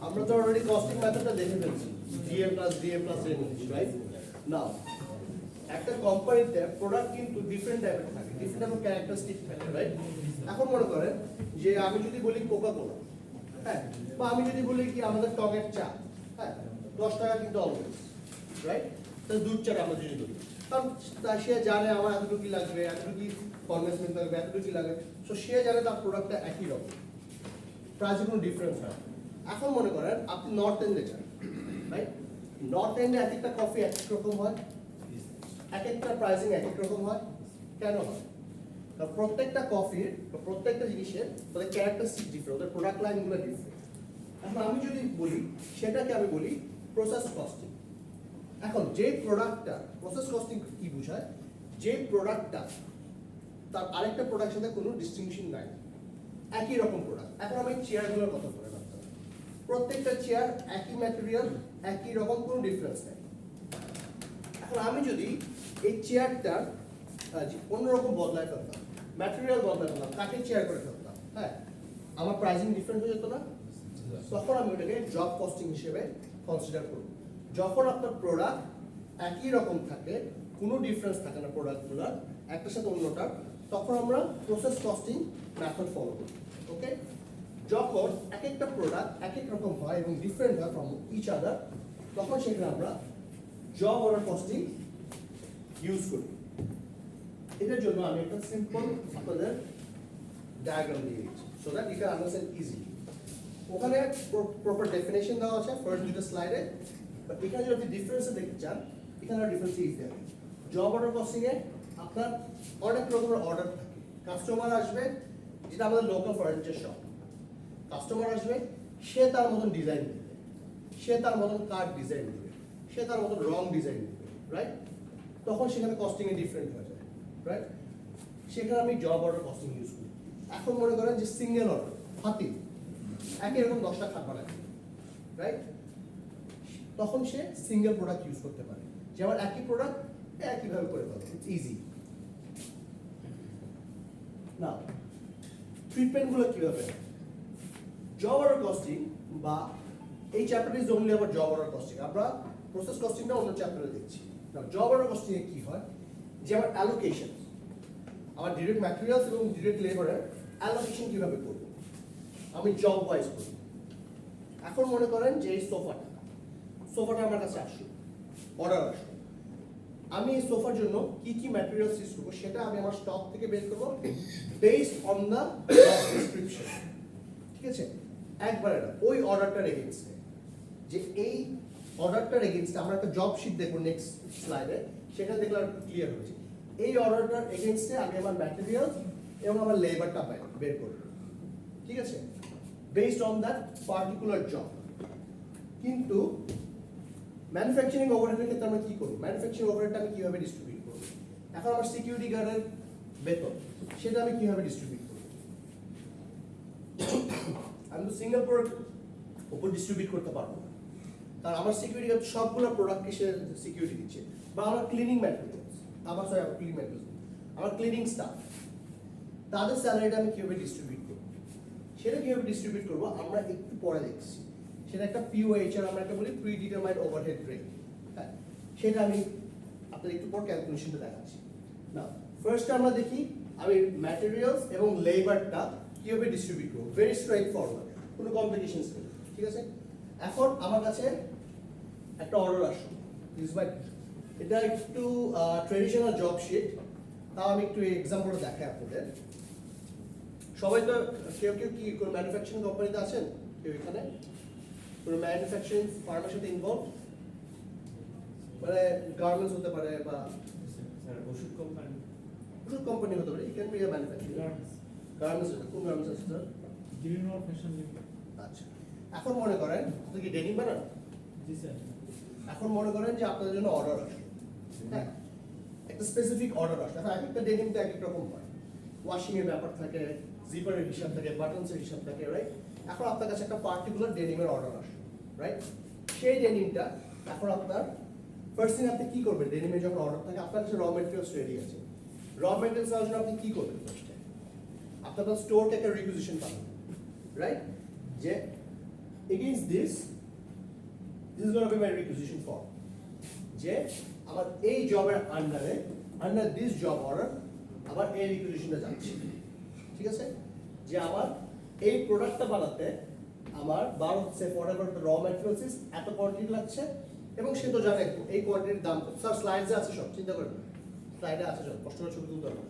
আমরা তো already costing মেথডটা দেখে ফেলছি, ডিএ প্লাস এন, রাইট? নাও একটা কোম্পানিতে প্রোডাক্ট কিন্তু ডিফারেন্ট টাইপের থাকে, ডিফারেন্ট টাইপের ক্যারেক্টারিস্টিক থাকে, রাইট? এখন মনে করেন যে আমি যদি বলি কোকা কোলা, হ্যাঁ, বা আমি যদি বলি কি আমাদের টকের চা, হ্যাঁ, 10 টাকা কিন্তু অলওয়েজ, রাইট? তাহলে দুধ চা আমরা যদি বলি, কারণ সে জানে আমার এতটুকু কি লাগবে, এতটুকু কি কনভেন্সমেন্ট লাগবে, এতটুকু কি লাগবে, সো সে জানে তার প্রোডাক্টটা একই রকম, প্রাইসে কোনো ডিফারেন্স হয়। এখন মনে করেন আপনি নর্থ এন্ডে যান, রাইট? নর্থ এন্ডে এক একটা কফি এক এক রকম হয়, এক একটা প্রাইসিং এক এক রকম হয়। কেন হয়? কারণ প্রত্যেকটা কফির বা প্রত্যেকটা জিনিসের ওদের ক্যারেক্টারিস্টিক ডিফারেন্ট, ওদের প্রোডাক্ট লাইনগুলো ডিফারেন্ট। এখন আমি যদি বলি সেটাকে আমি বলি প্রসেস কস্টিং। এখন যে প্রোডাক্টটা, প্রসেস কস্টিং কি বোঝায়? যে প্রোডাক্টটা তার আরেকটা প্রোডাক্টের সাথে কোনো ডিস্টিংশন নাই, একই রকম প্রোডাক্ট। এখন আমি চেয়ারগুলোর কথা বলে রাখতাম, প্রত্যেকটা চেয়ার একই ম্যাটেরিয়াল, একই রকম, কোনো ডিফারেন্স নেই। এখন আমি যদি এই চেয়ারটা অন্যরকম বদলায় ফেলতাম, ম্যাটেরিয়াল বদলায় ফেলতাম, কাঠের চেয়ার করে ফেলতাম, হ্যাঁ, আমার প্রাইসিং ডিফারেন্ট হয়ে যেত না? তখন আমি ওটাকে জব কস্টিং হিসেবে কনসিডার করব। যখন আপনার প্রোডাক্ট একই রকম থাকে, কোনো ডিফারেন্স থাকে না প্রোডাক্টগুলোর একটার সাথে অন্যটার, তখন আমরা প্রসেস কস্টিং মেথড ফলো করি। ওকে, যখন এক একটা প্রোডাক্ট এক এক রকম হয় এবং ডিফারেন্ট হয় ফ্রম ইচ আদার, তখন সেখানে আমরা জব অর্ডার কস্টিং ইউজ করি। এটার জন্য আমি একটা সিম্পল আপনাদের ডায়াগ্রাম দিয়ে দিচ্ছি, so that you can understand easily. ওখানে প্রপার ডেফিনেশন দেওয়া আছে ফার্স্ট দুটো স্লাইডে, বাট এখানে যদি আপনি ডিফারেন্স দেখতে চান, এখানে ডিফারেন্স ইজ দেয়। জব অর্ডার কস্টিং এ আপনার অনেক রকমের অর্ডার থাকে। কাস্টমার আসবে, যেটা আমাদের লোকাল ফার্নিচার শপ, কাস্টমার আসবে, সে তার মতন ডিজাইন দেবে, সে তার মতন কার্ড ডিজাইন দেবে, সে তার মতন রং ডিজাইন দেবে, রাইট? তখন সেখানে কস্টিং এ ডিফারেন্ট হয়ে যায়, রাইট? সেখানে আমি জব অর্ডার কস্টিং ইউজ করি। এখন মনে করেন যে সিঙ্গেল অর্ডার, হাতি একই রকম 10টা খাট বানায়, রাইট? তখন সে সিঙ্গেল প্রোডাক্ট ইউজ করতে পারে, যে আমার একই প্রোডাক্ট একইভাবে করে ফেলবে, ইটস ইজি। না, ট্রিটমেন্টগুলো কিভাবে? জব অর্ডার কস্টিং বা এই চ্যাপ্টার ইজ অনলি আবার জব অর্ডার কস্টিং, আমরা প্রসেস কস্টিংটা অন্য চ্যাপ্টারে দেখছি। না, জব অর্ডার কস্টিং এ কি হয়? যে আমার অ্যালোকেশন, আমার ডিরেক্ট ম্যাটেরিয়ালস এবং ডিরেক্ট লেবারের অ্যালোকেশন কিভাবে করব, আমি জব ওয়াইজ করি। এখন মনে করেন যে এই সোফাটা আমার কাছে আসলো, অর্ডার আসলো, আমি এই সোফার জন্য কি কি ম্যাটেরিয়ালস ইউজ করবো সেটা আমি আমার স্টক থেকে বের করবো based on the job description, ঠিক আছে? একবারে না, ওই অর্ডারটার এগেইনস্টে, যে এই অর্ডারটার এগেইনস্টে আমরা একটা জব শিট দেখবো নেক্সট স্লাইডে, সেখানে দেখলে আর ক্লিয়ার হয়েছে। এই অর্ডারটার এগেইনস্টে আমি আমার ম্যাটেরিয়াল এবং আমার লেবারটা বের করব, ঠিক আছে, based on that particular job. কিন্তু ম্যানুফ্যাকচারিং ওভারহেডের ক্ষেত্রে আমরা কি করব? ম্যানুফ্যাকচারিং ওভারহেডটা আমি কিভাবে ডিস্ট্রিবিউট করব? এখন আমার সিকিউরিটি গার্ডের বেতন, সেটা আমি কিভাবে ডিস্ট্রিবিউট করব? আমি তো সিঙ্গেল প্রোডাক্ট উপর ডিস্ট্রিবিউট করতে পারবো না, কারণ আমার সিকিউরিটি গার্ড সবগুলো প্রোডাক্টকে সে সিকিউরিটি দিচ্ছে। বা আমার ক্লিনিং ম্যাটেরিয়ালস, আমার ক্লিনিং স্টাফ, তাদের স্যালারিটা আমি কিভাবে ডিস্ট্রিবিউট করব? সেটা কিভাবে ডিস্ট্রিবিউট করবো আমরা একটু পরে দেখছি। সেটা একটা পিওএইচআর, আমরা একটা বলি প্রি ডিটারমাইন্ড ওভারহেড রেট, হ্যাঁ, সেটা আমি আপনাদের একটু পর ক্যালকুলেশনটা দেখাচ্ছি। না, ফার্স্ট আমরা দেখি আমি ম্যাটেরিয়ালস এবং লেবারটা কিভাবে ডিস্ট্রিবিউট করবো। ভেরি স্ট্রেট ফরওয়ার্ড, কোনো কমপ্লিকেশনস নেই, ঠিক আছে? এখন আমার কাছে একটা অর্ডার আসলো, এটা একটু ট্রেডিশনাল জব শিট, তাও আমি একটু এক্সাম্পল দেখাই আপনাদের। সবাই তো কেউ কি কোনো ম্যানুফ্যাকচারিং কোম্পানিতে আছেন? কেউ এখানে কোনো ম্যানুফ্যাকচারিং ফার্মের সাথে ইনভলভ? মানে গার্মেন্টস হতে পারে বা ওষুধ কোম্পানি হতে পারে, it can be a manufacturing garments. কোন গার্মেন্টস আছে স্যার? আচ্ছা, এখন মনে করেন আপনি কি ডেনিম বানান? জি স্যার। এখন মনে করেন যে আপনাদের জন্য অর্ডার আসে, হ্যাঁ, একটা স্পেসিফিক অর্ডার আসে। এখন এক একটা ডেনিমটা এক এক রকম হয়, ওয়াশিং এর ব্যাপার থাকে, জিপারের হিসাব থাকে, বাটনসের হিসাব থাকে, রাইট? এখন আপনার কাছে একটা পার্টিকুলার ডেনিমের অর্ডার আসে, রাইট? সেই ডেনিমটা এখন আপনার ফার্স্ট থিং আপনি কি করবেন? ডেনিমের যখন অর্ডার থাকে, আপনার কাছে র মেটেরিয়ালস রেডি আছে। র মেটেরিয়ালস নেওয়ার জন্য আপনি কি করবেন? ফার্স্টে আপনার স্টোর থেকে রিকুইজিশন পাবেন, রাইট? যে against this is going to be my requisition form যে আমার এই জবের আন্ডারে আন্ডার দিস জব অর্ডার আমার এই রিকুইজিশনটা যাচ্ছে, ঠিক আছে? যে আমার এই প্রোডাক্টটা বানাতে আমার 12 সে ফরএভার র ম্যাটেরিয়ালস ইজ এত কোয়ান্টিটি লাগছে, এবং সে তো জানে এই কোয়ান্টিটির দাম। স্যার স্লাইডে আছে সব, চিন্তা করেন না, স্লাইডে আছে সব, কষ্ট করে ছবি তুলতে হবে।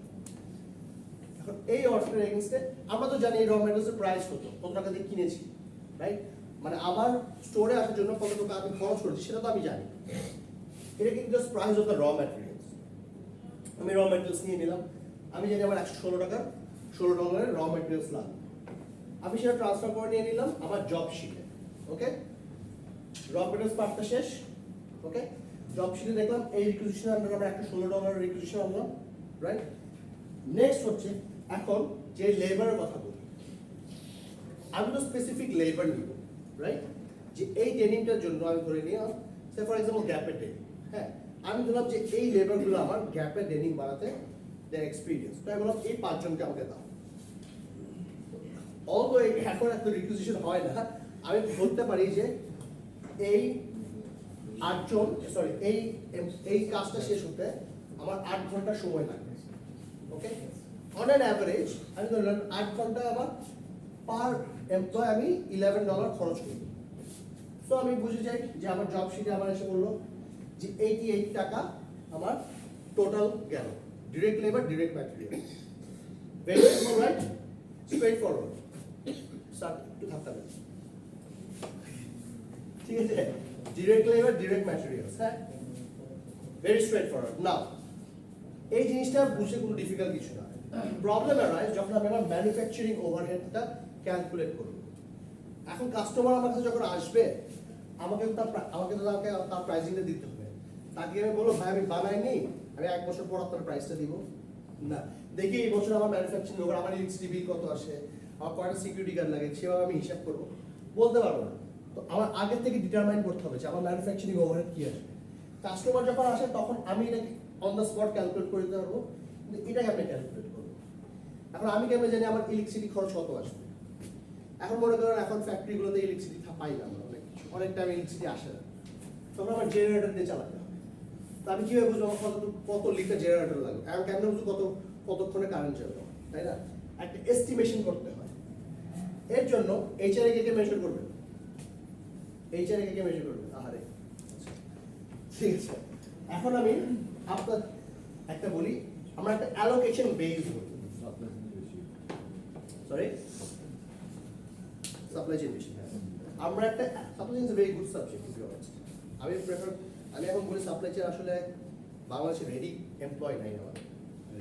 এখন এই অর্ডারের এগেইনস্টে আমরা তো জানি এই র ম্যাটেরিয়ালসের প্রাইস কত টাকা দিয়ে কিনেছি, রাইট? মানে আমার স্টোরে আসার জন্য কত টাকা আমি খরচ করেছি সেটা তো আমি জানি। এটা কিন্তু জাস্ট প্রাইস অফ দ্য র ম্যাটেরিয়ালস। আমি র ম্যাটেরিয়ালস নিয়ে নিলাম, আমি জানি আমার 116 টাকা $16 র ম্যাটেরিয়ালস লাগবে, আমি সেটা ট্রান্সফার করে নিয়ে নিলাম আমার জব শিটে। ওকে, র ম্যাটেরিয়ালস পার্টটা শেষ। ওকে, জব শিটে দেখলাম এই রিকুইজিশন আমরা $116 রিকুইজিশন আনলাম, রাইট? নেক্সট হচ্ছে এখন যে লেবারের কথা বলি, আমি তো স্পেসিফিক লেবার নিব, রাইট? যে এই ডেনিমটার জন্য আমি ধরে নিলাম সে ফর এক্সাম্পল গ্যাপের ডেনিম। হ্যাঁ, আমি ধরলাম যে এই লেবারগুলো আমার গ্যাপের ডেনিম বানাতে দেয়ার এক্সপিরিয়েন্স, তাই বললাম এই 5 জনকে আমাকে দাও। অলদো এখন এত রিকুইজিশন হয় না, আমি বলতে পারি যে এই 8 জন, সরি এই কাজটা শেষ হতে আমার 8 ঘন্টা সময় লাগবে। ওকে, অন অ্যান অ্যাভারেজ আমি ধরলাম 8 ঘন্টা আমার পার এমপ্লয় আমি $11 খরচ করি। সো আমি বুঝে যাই যে আমার জব শিটে আমার এসে বললো যে 88 টাকা আমার টোটাল গেল, direct labour direct material. Very simple, right? Straight forward. Sir একটু থাকতে হবে, ঠিক আছে? ডিরেক্ট লেবার ডিরেক্ট ম্যাটেরিয়ালস, হ্যাঁ, ভেরি স্ট্রেট ফরওয়ার্ড। নাও এই জিনিসটা বুঝতে কোনো ডিফিকাল্ট কিছু না। প্রবলেম অ্যারাইজ যখন আমি আমার ম্যানুফ্যাকচারিং ওভারহেডটা ক্যালকুলেট করব। এখন কাস্টমার আমার কাছে যখন আসবে আমাকে তার প্রাইসিংটা দিতে হবে। তাকে আমি বলবো ভাই আমি বানাইনি, আমি 1 বছর পর আপনার প্রাইসটা দিব না, দেখি এই বছর আমার ম্যানুফ্যাকচারিং ওভার, আমার ইলেকট্রিসিটি বিল কত আসে, আমার কয়টা সিকিউরিটি গার্ড লাগে, সেভাবে আমি হিসাব করবো, বলতে পারবো না। তো আমার আগের থেকে ডিটারমাইন করতে হবে যে আমার ম্যানুফ্যাকচারিং ওভারহেড কি আসবে। কাস্টমার যখন আসে তখন আমি এটাকে অন দ্য স্পট ক্যালকুলেট করে দিতে পারবো, কিন্তু এটাকে আমি ক্যালকুলেট করবো। এখন আমি কেমন জানি আমার ইলেকট্রিসিটি খরচ কত আসবে? এখন মনে করেন এখন ফ্যাক্টরিগুলোতে ইলেকট্রিসিটি পাই না আমরা, অনেক টাইম ইলেকট্রিসিটি আসে না, তখন আমার জেনারেটর দিয়ে চালাতে হবে। তো আমি কীভাবে বুঝবো আমার কত লিটার জেনারেটর লাগবে? এখন কেমন বুঝবো কতক্ষণে কারেন্ট যাবে, তাই না? একটা এস্টিমেশন করতে হয়। এর জন্য এইচআর কে মেজার করবে, এইচআর কে মেজার করবে। আহারে, ঠিক আছে। এখন আমি আপনার একটা বলি, আমরা একটা অ্যালোকেশন বেস বলি, সরি সাপ্লাই চেইন বেশি। আমরা একটা supply chain is a very good subject to be honest. আমি এখন বলি সাপ্লাই চেইন আসলে বাংলাদেশে রেডি এমপ্লয় নাই, আমার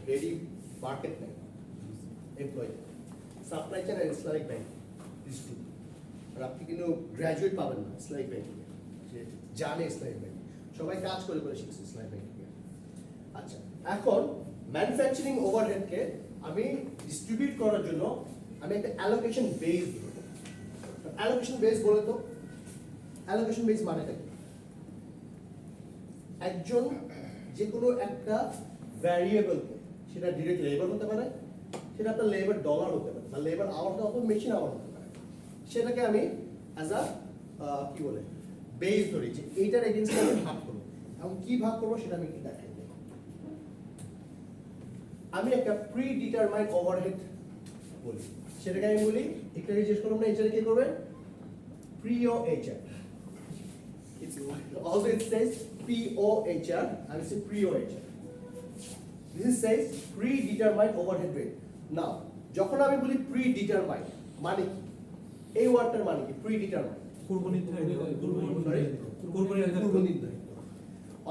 রেডি মার্কেট নাই এমপ্লয়। সাপ্লাই চেইন আর ইসলামিক ব্যাংক দিস টু, আর আপনি কিন্তু গ্র্যাজুয়েট পাবেন না ইসলামিক ব্যাংকিং, যে জানে ইসলামিক ব্যাংক, সবাই কাজ করে করে শিখছে ইসলামিক ব্যাংকিং। আচ্ছা, এখন ম্যানুফ্যাকচারিং ওভারহেডকে আমি ডিস্ট্রিবিউট করার জন্য আমি একটা অ্যালোকেশন বেস দেব। অ্যালোকেশন বেস বলে তো, অ্যালোকেশন বেস মানেটা কি? একজন যে কোনো একটা ভ্যারিয়েবলকে, সেটা ডিরেক্ট লেবার হতে পারে, সেটা আপনার লেবার ডলার হতে পারে, বা লেবার আওয়ার হতে পারে, মেশিন আওয়ার হতে পারে, সেটাকে আমি অ্যাজ আ কি বলে বেস ধরি যে এইটার এগেইনস্টে আমি ভাগ করবো। এবং কি ভাগ করবো সেটা আমি কি দেখাই। আমি একটা প্রি ডিটারমাইন্ড ওভারহেড বলি, সেটাকে আমি বলি, একটা জিজ্ঞেস করলাম না এইচআর কে করবে, প্রিও HR. Also it says POHR, I will say POHR. This says predetermined overhead rate. Now, যখন আমি বলি predetermined মানে কি? এই ওয়ার্ডটার মানে কি? predetermined পূর্বনির্ধারিত,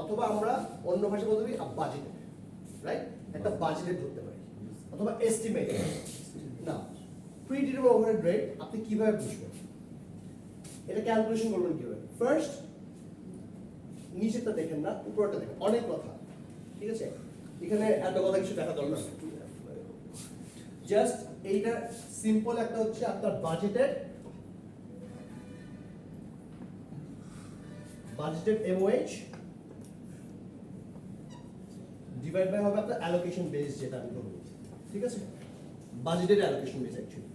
অথবা আমরা অন্য ভাষায় বলতে পারি বাজেট, রাইট? একটা বাজেট ধরতে পারি, অথবা এস্টিমেট। না, predetermined overhead rate আপনি কিভাবে বুঝবেন? এটা ক্যালকুলেশন করবেন কিভাবে? ফার্স্ট নিচেরটা দেখেন না, উপরটা দেখেন। অনেক কথা, ঠিক আছে? এখানে এত কথা কিছু দেখা দরকার না, জাস্ট এইটা সিম্পল একটা হচ্ছে আপনার বাজেটেড এমওএইচ ডিভাইড বাই হবে আপনার অ্যালোকেশন বেস, যেটা আমি বলবো, ঠিক আছে? Budgeted allocation base actually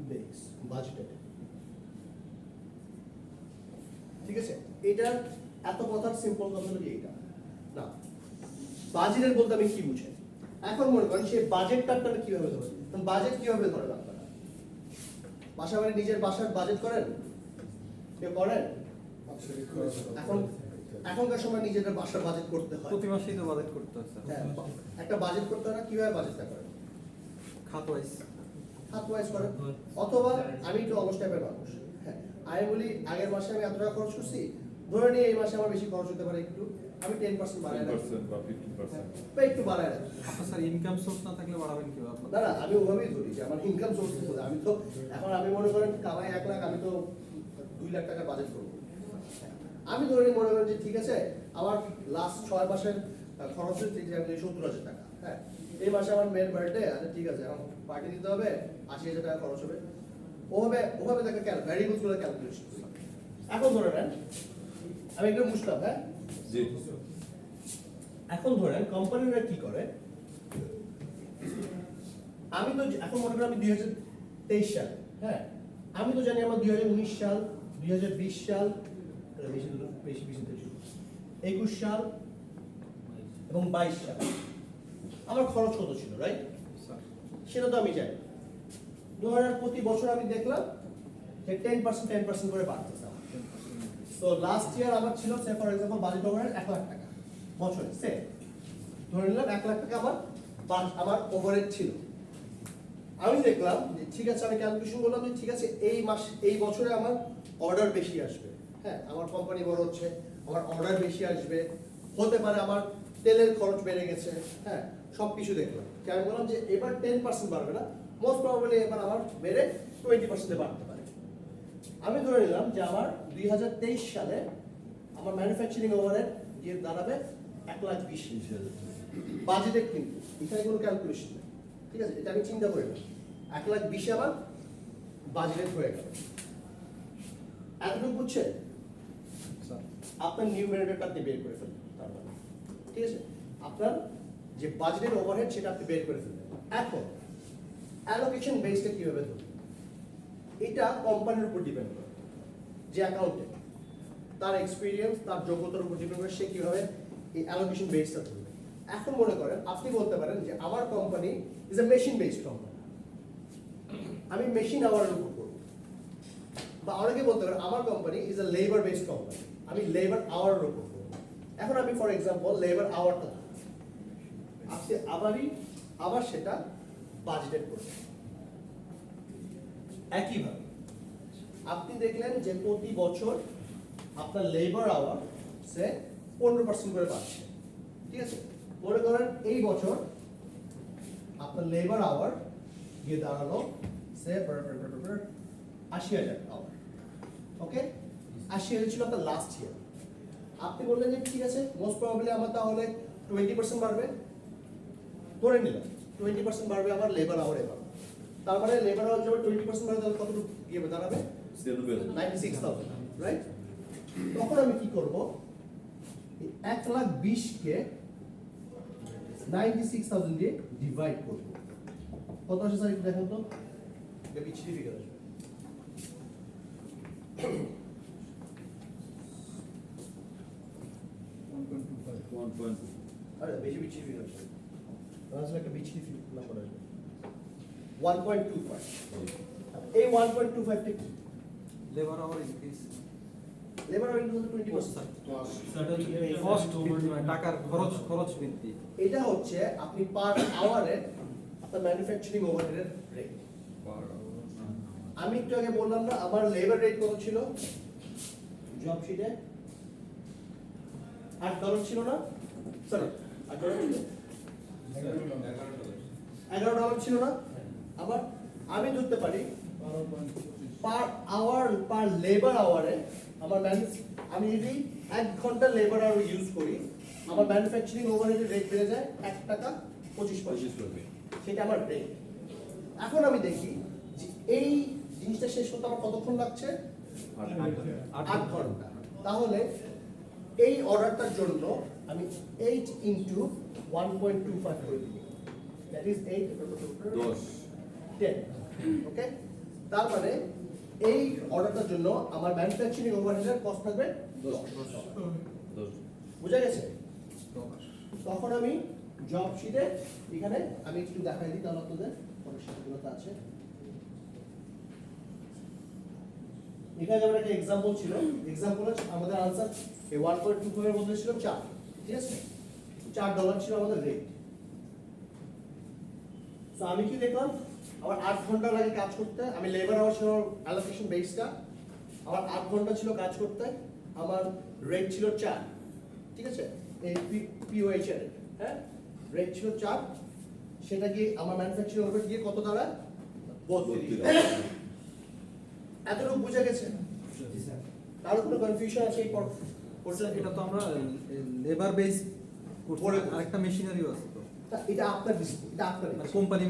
base budgeted. ঠিক আছে, এটা এত কথার সিম্পল কথা হলো এইটা না। বাজেটের বলতে আমি কি বুঝে, এখন মনে করেন সেই বাজেটটা আপনারা কিভাবে ধরেন, বাজেট কিভাবে ধরেন আপনারা? বাসা বাড়ি নিজের বাসার বাজেট করেন? কেউ করেন? এখন এখনকার সময় নিজেদের বাসার বাজেট করতে হয়, প্রতি মাসেই তো বাজেট করতে হয়। হ্যাঁ, একটা বাজেট করতে হয় না? কিভাবে বাজেটটা করেন? খাত ওয়াইজ করেন, অথবা আমি একটু অলস টাইপের মানুষ, হ্যাঁ, আমি বলি আগের মাসে আমি এত টাকা খরচ করছি, ধরে নিয়ে এই মাসে আমার বেশি খরচ হতে পারে, একটু আমি 10% বাড়াই রাখি বা একটু বাড়াই রাখি। আপনার স্যার ইনকাম সোর্স না থাকলে বাড়াবেন কিভাবে? না না, আমি ওভাবেই ধরি যে আমার ইনকাম সোর্স, আমি তো এখন আমি মনে করেন কামাই 1 লাখ, আমি তো 2 লাখ টাকা বাজেট করবো। আমি ধরে মনে করেন যে ঠিক আছে আমার লাস্ট 6 মাসের খরচ হচ্ছে 70,000 টাকা, হ্যাঁ, এই মাসে আমার মেয়ের বার্থডে আছে, ঠিক আছে এখন পার্টি দিতে হবে, 80,000 টাকা খরচ হবে, ওভাবে তাকে ভ্যারিয়েবলস গুলো ক্যালকুলেশন করি। এখন ধরে নেন আমি একটু মুসলাম, হ্যাঁ, এখন ধরেন কোম্পানিরা কি করে, আমি তো এখন মনে করেন আমি 2023 সাল, হ্যাঁ, আমি তো জানি আমার 2019 সাল, 2020 সাল, 21 সাল এবং 22 সাল আমার খরচ কত ছিল, রাইট? সেটা তো আমি জানি। ধরেন প্রতি বছর আমি দেখলাম যে 10% করে বাড়তেছে। তো লাস্ট ইয়ার আমার ছিল সে for example budget overhead 1 lakh টাকা বছরে, সে ধরে নিলাম 1 লাখ টাকা আমার ওভারহেড ছিল। আমি দেখলাম যে ঠিক আছে, আমি ক্যালকুলেশন করলাম যে ঠিক আছে এই বছরে আমার অর্ডার বেশি আসবে, হ্যাঁ, আমার কোম্পানি বড় হচ্ছে, আমার অর্ডার বেশি আসবে, হতে পারে আমার তেলের খরচ বেড়ে গেছে, হ্যাঁ, সব কিছু দেখলাম। আমি বললাম যে এবার 10% বাড়বে না, মোস্ট প্রবাবলি এবার আমার বেড়ে 20% বাড়তে পারে। আমি ধরে নিলাম যে আমার 2023 সালে আমার ম্যানুফ্যাকচারিং ওভারহেড গিয়ে দাঁড়াবে 1,20,000 বাজেটে, কিন্তু এখানে কোনো ক্যালকুলেশন নেই, ঠিক আছে, এটা আমি চিন্তা করি না, 1,20,000 আমার বাজেট হয়ে গেল। এতটুকু বুঝছেন? আপনার নিউমারেটরটা আপনি বের করে ফেলবেন, তার মানে ঠিক আছে, আপনার যে বাজেটের ওভারহেড সেটা আপনি বের করে ফেলবেন। এখন অ্যালোকেশন বেসটা কিভাবে ধরবেন, এটা কোম্পানির উপর ডিপেন্ড করে, যে অ্যাকাউন্টে তার এক্সপিরিয়েন্স, তার যোগ্যতার উপর ডিপেন্ড করে সে কিভাবে এই অ্যালোকেশন বেসটা ধরবে। এখন মনে করেন আপনি বলতে পারেন যে আমার company is a machine based company, আমি মেশিন আওয়ারের উপর করবো, বা অনেকে বলতে পারেন আমার company is a labour based company, আমি লেবার আওয়ারের উপর করবো। এখন আমি ফর এক্সাম্পল লেবার আওয়ারটা আপনি আবার সেটা বাজেটেড করবেন। একইভাবে আপনি দেখলেন যে প্রতি বছর আপনার লেবার আওয়ার সে 15% করে বাড়ছে, ঠিক আছে, মনে করেন এই বছর আপনার লেবার আওয়ার গিয়ে দাঁড়ালো সে 80,000 আওয়ার, ওকে, 80,000 ছিল আপনার লাস্ট ইয়ার। আপনি বললেন যে ঠিক আছে মোস্ট প্রবাবলি আমার তাহলে 20% বাড়বে, ধরে নিলাম 20% বাড়বে আমার লেবার আওয়ার, এবার তার মানে লেবার আওয়ার যখন 20% বাড়বে তাহলে কতটুকু গিয়ে দাঁড়াবে? 96,000, রাইট? তখন আমি কি করব, 1,20,000 কে 96,000 দিয়ে ডিভাইড করব। কত আসে স্যার একটু দেখেন তো, এটা বিচ্ছিরি ফিগার আসবে। আরে বেশি বিচ্ছিরি ফিগার আসবে, আসলে একটা বিচ্ছিরি নাম্বার আসবে 1.25। এই 1.25 টা কি? Labour hour increase, labour hour increase 20%। Cost টাকার খরচ বৃদ্ধি। এটা হচ্ছে আপনি পার আওয়ারে আপনার ম্যানুফ্যাকচারিং ওভারহেডের রেট। আমি একটু আগে বললাম না আমার লেবার রেট কত ছিল জব শিটে? $8 ছিল না, সরি $8 ছিল, $11 ছিল না। আবার আমি ধরতে পারি পার আওয়ার, পার লেবার আওয়ারে আমার আমি যদি 1 ঘন্টা লেবার আওয়ার ইউজ করি, আমার ম্যানুফ্যাকচারিং ওভারহেডের রেট বেড়ে যায় $1.25, সেটা আমার রেট। এখন আমি দেখি যে এই জিনিসটা শেষ করতে আমার কতক্ষণ লাগছে? 8 ঘন্টা। তাহলে এই অর্ডারটার জন্য আমি 8 into 1.25 করে দিই, দ্যাট ইজ 8 10, ওকে। তার মানে এই অর্ডারটার জন্য আমার ম্যানুফ্যাকচারিং ওভারহেডের কস্ট থাকবে 10 বুঝা গেছে? তখন আমি জব শিটে এখানে আমি একটু দেখাই দিই তাহলে আপনাদের পরের সাথে আছে। এখানে যেমন একটা এক্সাম্পল ছিল, এক্সাম্পল আমাদের আনসার এই 1.25 এর মধ্যে ছিল 4, ঠিক আছে? $4 ছিল আমাদের রেট। সো আমি কি দেখলাম, আমার 8 ঘন্টা লাগে কাজ করতে, আমি লেবার আওয়ার ছিল অ্যালোকেশন বেসটা, আমার 8 ঘন্টা ছিল কাজ করতে, আমার রেট ছিল 4, ঠিক আছে? এই পিওএইচ এর, হ্যাঁ, রেট ছিল 4, সেটা কি আমার ম্যানুফ্যাকচারিং ওভারহেড গিয়ে কত দাঁড়ায়? 32। এতটুকু বুঝা গেছে? কারো কোনো কনফিউশন আছে এই পোর্শন? এটা তো আমরা লেবার বেস করছি, আরেকটা মেশিনারিও আছে তো। এটা আপনার ডিসপ্লে, এটা আপনার কোম্পানি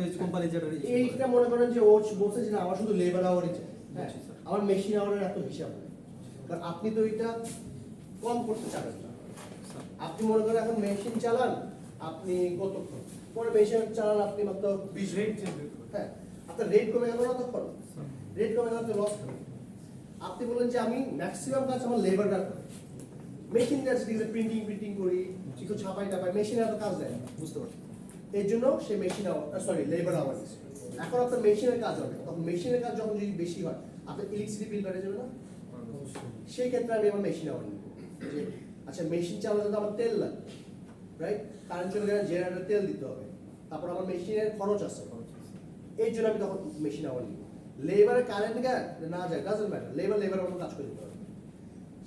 যেটা এইটা মনে করেন যে ও বলছে যে না, আমার শুধু লেবার আওয়ারই চাই, হ্যাঁ, আমার মেশিন আওয়ারের এত হিসাব নেই, কারণ আপনি তো এটা কম করতে চাবেন না। আপনি মনে করেন এখন মেশিন চালান আপনি কতক্ষণ, পরে মেশিন চালান আপনি মাত্র 20 মিনিট, হ্যাঁ, আপনার রেট কমে গেল না, তখন রেট কমে গেলে তো লস হবে। আপনি বলেন যে আমি ম্যাক্সিমাম কাজ আমার লেবাররা করে, মেশিন কাজ প্রিন্টিং করি, কিছু ছাপাই টাপাই, মেশিনে এত কাজ দেয় না, বুঝতে পারছি। এর জন্য সে machine hour, sorry labour hour দিচ্ছে। এখন আপনার মেশিনের কাজ হবে, তখন মেশিনের কাজ যখন যদি বেশি হয় আপনার ইলেকট্রিসিটি বিল বেড়ে যাবে না? সেই ক্ষেত্রে আমি আমার মেশিন আওয়ার নিব যে আচ্ছা মেশিন চালাতে তো আমার তেল লাগে, রাইট? কারেন্ট চলে গেলে জেনারেটর তেল দিতে হবে, তারপর আমার মেশিনের খরচ আছে, এর জন্য আমি তখন মেশিন আওয়ার নিব। লেবারের কারেন্ট না যায়, ডাজন্ট ম্যাটার, লেবার মতো কাজ করে দিতে হবে,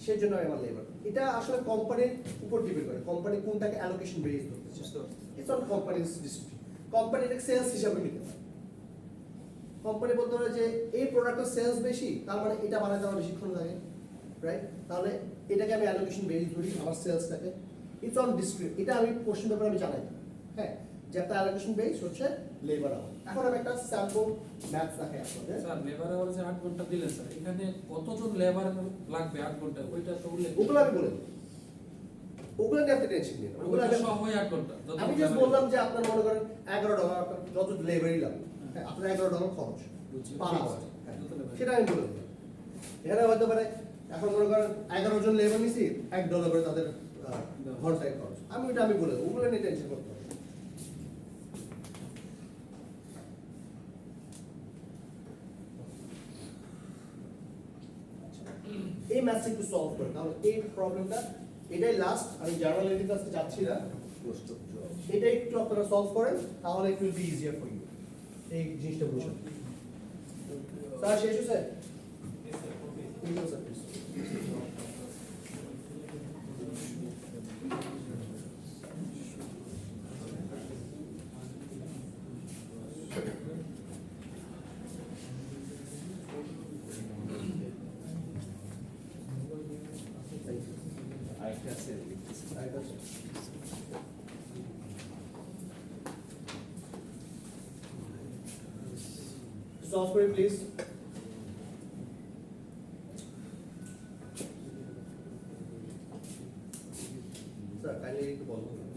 সেই জন্য আমি আমার লেবার। এটা আসলে কোম্পানির উপর ডিপেন্ড করে, কোম্পানি কোনটাকে অ্যালোকেশন বেস করতেছে। It's on companies decision. Company এটাকে সেলস হিসাবে নিতে পারে। কোম্পানি বলতে পারে যে এই প্রোডাক্টের সেলস বেশি, তার মানে এটা বানাতে আমার বেশিক্ষণ লাগে, রাইট? তাহলে এটাকে আমি অ্যালোকেশন বেস ধরি, আমার সেলসটাকে। ইটস অন ডিসক্রিট, এটা আমি কোশ্চেন পেপারে আমি জানাই, হ্যাঁ, যে একটা অ্যালোকেশন বেস হচ্ছে লেবার আওয়ার। এখন আমি একটা স্যাম্পল ম্যাথস দেখাই আপনাদের। স্যার লেবার আওয়ার যে 8 ঘন্টা দিলেন স্যার, এখানে কতজন লেবার লাগবে 8 ঘন্টা, ওইটা তো উল্লেখ। ওগুলো আমি বলে দেব, ওগুলো নিয়ে আপনি টেনশন নিন, ওগুলো আমি সহ 8 ঘন্টা। আমি জাস্ট বললাম যে আপনার মনে করেন $11 আপনার যত লেবারই লাগবে, হ্যাঁ, আপনার $11 খরচ পার আওয়ার, সেটা আমি বলে দিলাম। এখানে হতে পারে এখন মনে করেন 11 জন লেবার নিছি, $1 করে তাদের ঘন্টায় খরচ, আমি বলে দেবো, ওগুলো নিয়ে টেনশন করতে হবে। এই ম্যাথটা একটু সলভ করে, তাহলে এই প্রবলেমটা এটাই লাস্ট, আমি জার্নাল এন্ট্রির কাছে যাচ্ছি না, এটা একটু আপনারা সলভ করেন, তাহলে it will be easier for you এই জিনিসটা বুঝুন। স্যার শেষ হয়েছে? Sir please. Solve for it, please. Sir, kindly read the ball.